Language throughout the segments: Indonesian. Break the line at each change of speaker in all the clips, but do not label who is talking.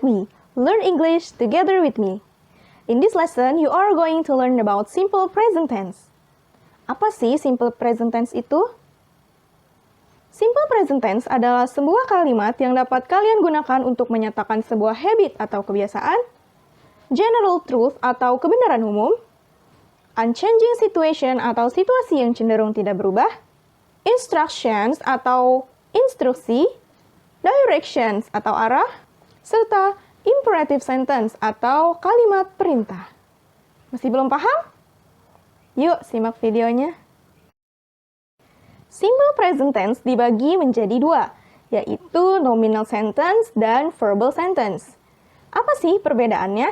we learn English together with me. In this lesson, you are going to learn about simple present tense. Apa sih simple present tense itu? Simple present tense adalah sebuah kalimat yang dapat kalian gunakan untuk menyatakan sebuah habit atau kebiasaan, general truth atau kebenaran umum, unchanging situation atau situasi yang cenderung tidak berubah, instructions atau instruksi, directions atau arah, serta imperative sentence atau kalimat perintah. Masih belum paham? Yuk, simak videonya. Simple present tense dibagi menjadi dua, yaitu nominal sentence dan verbal sentence. Apa sih perbedaannya?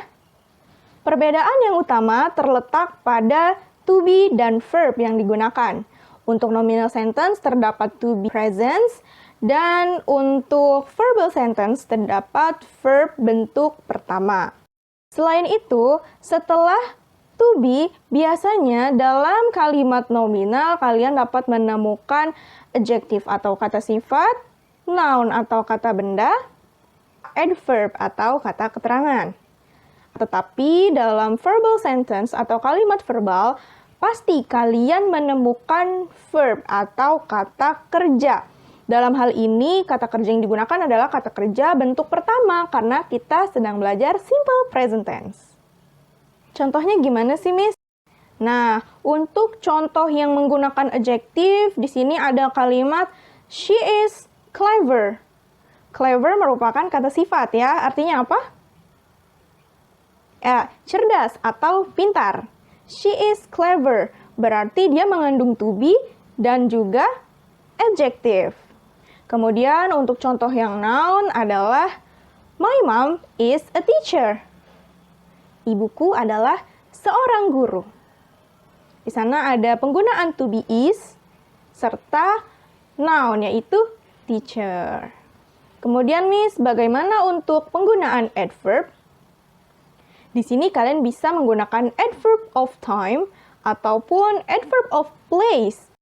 Perbedaan yang utama terletak pada to be dan verb yang digunakan. Untuk nominal sentence terdapat to be present, dan untuk verbal sentence terdapat verb bentuk pertama. Selain itu, setelah to be, biasanya dalam kalimat nominal kalian dapat menemukan adjective atau kata sifat, noun atau kata benda, adverb atau kata keterangan. Tetapi dalam verbal sentence atau kalimat verbal, pasti kalian menemukan verb atau kata kerja. Dalam hal ini, kata kerja yang digunakan adalah kata kerja bentuk pertama karena kita sedang belajar simple present tense. Contohnya gimana sih, Miss? Nah, untuk contoh yang menggunakan adjective, di sini ada kalimat she is clever. Clever merupakan kata sifat ya, artinya apa? Cerdas atau pintar. She is clever, berarti dia mengandung to be dan juga adjective. Kemudian untuk contoh yang noun adalah my mom is a teacher. Ibuku adalah seorang guru. Di sana ada penggunaan to be is serta noun yaitu teacher. Kemudian Miss, bagaimana untuk penggunaan adverb? Di sini kalian bisa menggunakan adverb of time ataupun adverb of place.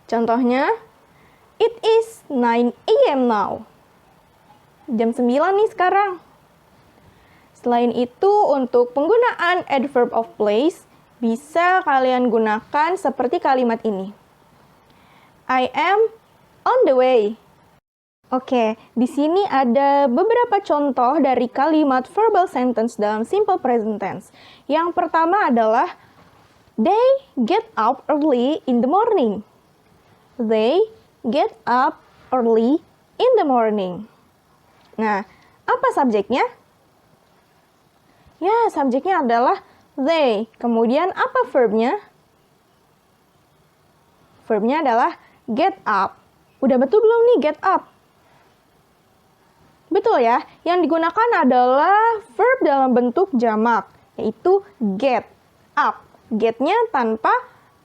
Contohnya, it is 9 a.m. now. Jam 9 nih sekarang. Selain itu, untuk penggunaan adverb of place, bisa kalian gunakan seperti kalimat ini. I am on the way. Oke, di sini ada beberapa contoh dari kalimat verbal sentence dalam simple present tense. Yang pertama adalah they get up early in the morning. They get up early in the morning. Nah, apa subjeknya? Ya, subjeknya adalah they. Kemudian apa verbnya? Verbnya adalah get up. Udah betul belum nih get up? Betul ya, yang digunakan adalah verb dalam bentuk jamak, yaitu get up. Get-nya tanpa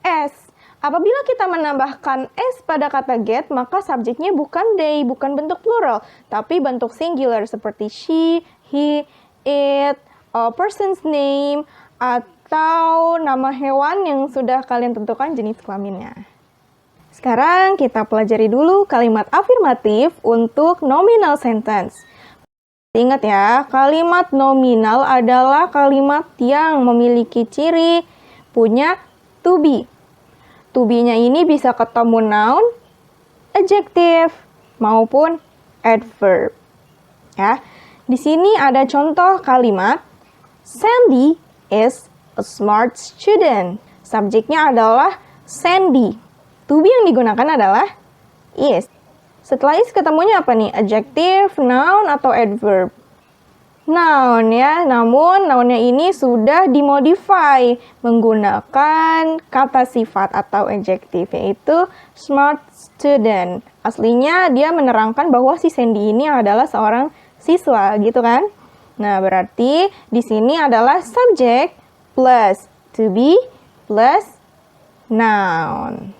s. Apabila kita menambahkan s pada kata get, maka subjeknya bukan they, bukan bentuk plural, tapi bentuk singular seperti she, he, it, a person's name, atau nama hewan yang sudah kalian tentukan jenis kelaminnya. Sekarang kita pelajari dulu kalimat afirmatif untuk nominal sentence. Ingat ya, kalimat nominal adalah kalimat yang memiliki ciri punya to be. To be-nya ini bisa ketemu noun, adjective, maupun adverb. Ya, di sini ada contoh kalimat Sandy is a smart student. Subjeknya adalah Sandy. To be yang digunakan adalah is. Setelah is ketemunya apa nih? Adjective, noun, atau adverb? Noun ya, namun nounnya ini sudah dimodify menggunakan kata sifat atau adjective, yaitu smart student. Aslinya dia menerangkan bahwa si Sandy ini adalah seorang siswa, gitu kan? Nah, berarti di sini adalah subject plus to be plus noun.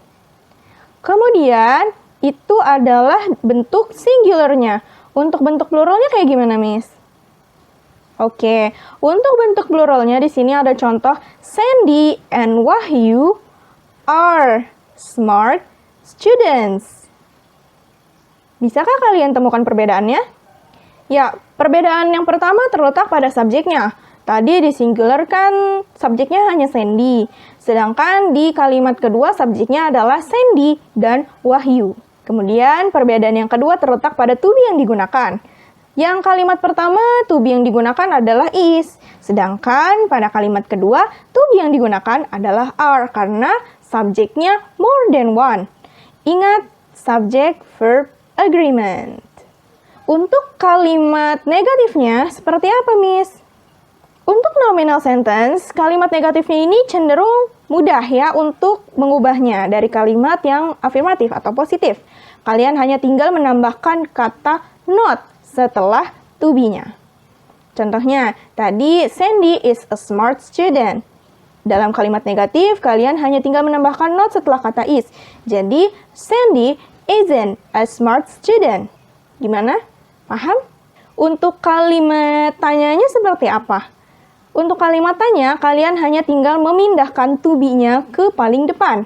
Kemudian, itu adalah bentuk singularnya. Untuk bentuk pluralnya kayak gimana, Miss? Oke, untuk bentuk pluralnya di sini ada contoh Sandy and Wahyu are smart students. Bisakah kalian temukan perbedaannya? Ya, Perbedaan yang pertama terletak pada subjeknya. Tadi di singular kan subjeknya hanya Sandy, sedangkan di kalimat kedua subjeknya adalah Sandy dan Wahyu. Kemudian perbedaan yang kedua terletak pada to be yang digunakan. Yang kalimat pertama to be yang digunakan adalah is, sedangkan pada kalimat kedua to be yang digunakan adalah are karena subjeknya more than one. Ingat subject verb agreement. Untuk kalimat negatifnya seperti apa, Miss? Untuk nominal sentence, kalimat negatifnya ini cenderung mudah ya untuk mengubahnya dari kalimat yang afirmatif atau positif. Kalian hanya tinggal menambahkan kata not setelah to be-nya. Contohnya, tadi Sandy is a smart student. Dalam kalimat negatif, kalian hanya tinggal menambahkan not setelah kata is. Jadi, Sandy isn't a smart student. Gimana? Paham? Untuk kalimat tanyanya seperti apa? Untuk kalimat tanya, kalian hanya tinggal memindahkan to be-nya ke paling depan.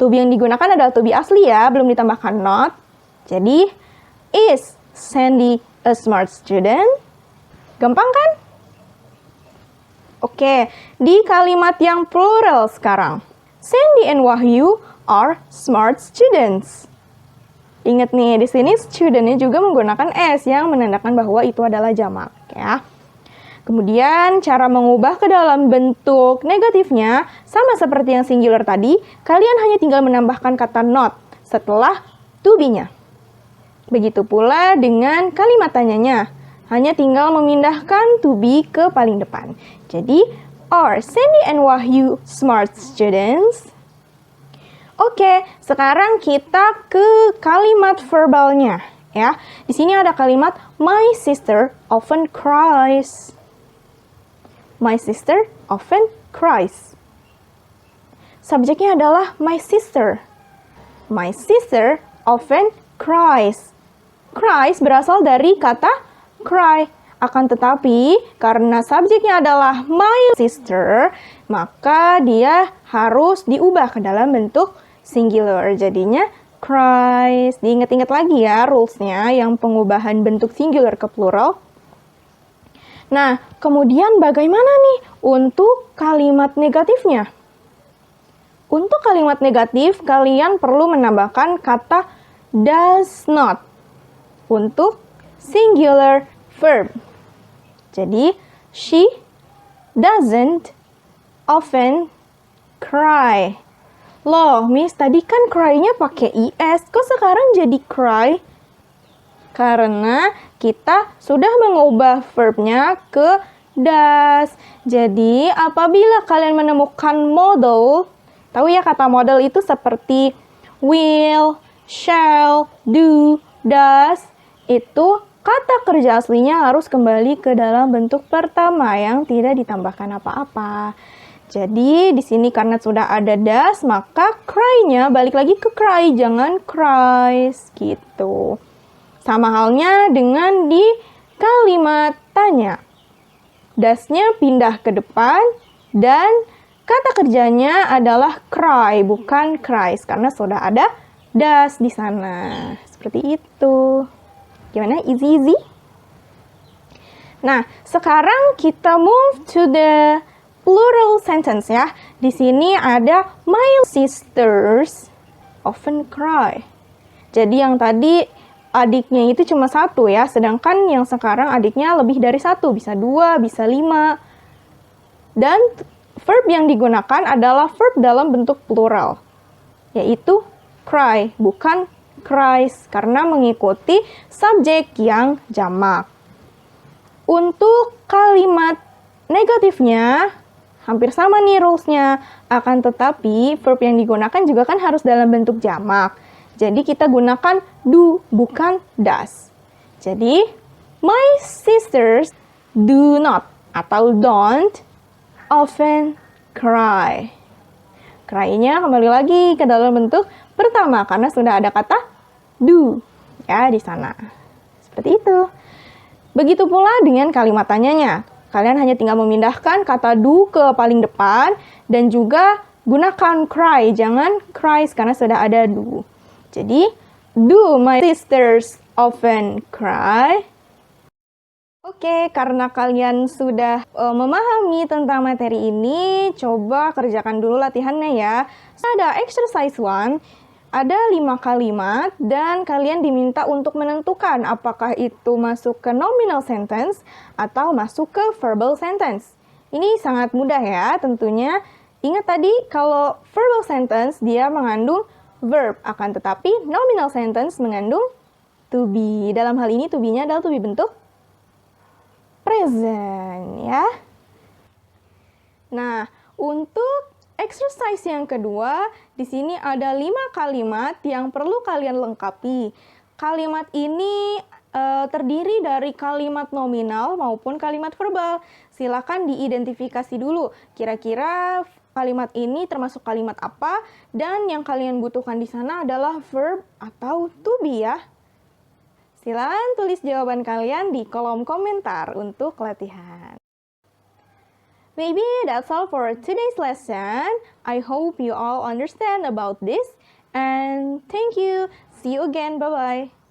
To be yang digunakan adalah to be asli ya, belum ditambahkan not. Jadi, is Sandy a smart student? Gampang kan? Oke, di kalimat yang plural sekarang. Sandy and Wahyu are smart students. Ingat nih, di sini student-nya juga menggunakan s yang menandakan bahwa itu adalah jamak ya. Kemudian, cara mengubah ke dalam bentuk negatifnya, sama seperti yang singular tadi, kalian hanya tinggal menambahkan kata not setelah to be-nya. Begitu pula dengan kalimat tanyanya, hanya tinggal memindahkan to be ke paling depan. Jadi, are Sandy and Wahyu smart students? Oke, sekarang kita ke kalimat verbalnya. Ya, di sini ada kalimat my sister often cries. My sister often cries. Subjeknya adalah my sister. My sister often cries. Cries berasal dari kata cry. Akan tetapi, karena subjeknya adalah my sister, maka dia harus diubah ke dalam bentuk singular. Jadinya cries. Diingat-ingat lagi ya rules-nya yang pengubahan bentuk singular ke plural. Nah, kemudian bagaimana nih untuk kalimat negatifnya? Untuk kalimat negatif, kalian perlu menambahkan kata does not untuk singular verb. Jadi, she doesn't often cry. Loh, Miss, tadi kan cry-nya pakai is, kok sekarang jadi cry? Karena kita sudah mengubah verbnya ke does. Jadi, apabila kalian menemukan model, tahu ya kata model itu seperti will, shall, do, does, itu kata kerja aslinya harus kembali ke dalam bentuk pertama yang tidak ditambahkan apa-apa. Jadi, di sini karena sudah ada does, maka cry-nya balik lagi ke cry, jangan cries, gitu. Sama halnya dengan di kalimat tanya. Das-nya pindah ke depan dan kata kerjanya adalah cry, bukan cries, karena sudah ada das di sana. Seperti itu. Gimana? Easy? Nah, sekarang kita move to the plural sentence ya. Di sini ada my sisters often cry. Jadi yang tadi adiknya itu cuma satu ya, sedangkan yang sekarang adiknya lebih dari satu, bisa 2, bisa 5. Dan verb yang digunakan adalah verb dalam bentuk plural, yaitu cry, bukan cries, karena mengikuti subjek yang jamak. Untuk kalimat negatifnya, hampir sama nih rules-nya, akan tetapi verb yang digunakan juga kan harus dalam bentuk jamak. Jadi kita gunakan do, bukan does. Jadi, my sisters do not atau don't often cry. Cry-nya kembali lagi ke dalam bentuk pertama karena sudah ada kata do ya di sana. Seperti itu. Begitu pula dengan kalimat tanyanya. Kalian hanya tinggal memindahkan kata do ke paling depan dan juga gunakan cry, jangan cries karena sudah ada do. Jadi, do my sisters often cry? Oke, karena kalian sudah memahami tentang materi ini, coba kerjakan dulu latihannya ya. Ada exercise 1, ada 5 kalimat, dan kalian diminta untuk menentukan apakah itu masuk ke nominal sentence atau masuk ke verbal sentence. Ini sangat mudah ya tentunya. Ingat tadi kalau verbal sentence dia mengandung verb, akan tetapi nominal sentence mengandung to be. Dalam hal ini to be-nya adalah to be bentuk present ya. Nah, untuk exercise yang kedua, di sini ada 5 kalimat yang perlu kalian lengkapi. Kalimat ini terdiri dari kalimat nominal maupun kalimat verbal. Silakan diidentifikasi dulu. Kira-kira kalimat ini termasuk kalimat apa, dan yang kalian butuhkan di sana adalah verb atau to be ya. Silakan tulis jawaban kalian di kolom komentar untuk latihan. Maybe that's all for today's lesson. I hope you all understand about this. And thank you. See you again. Bye-bye.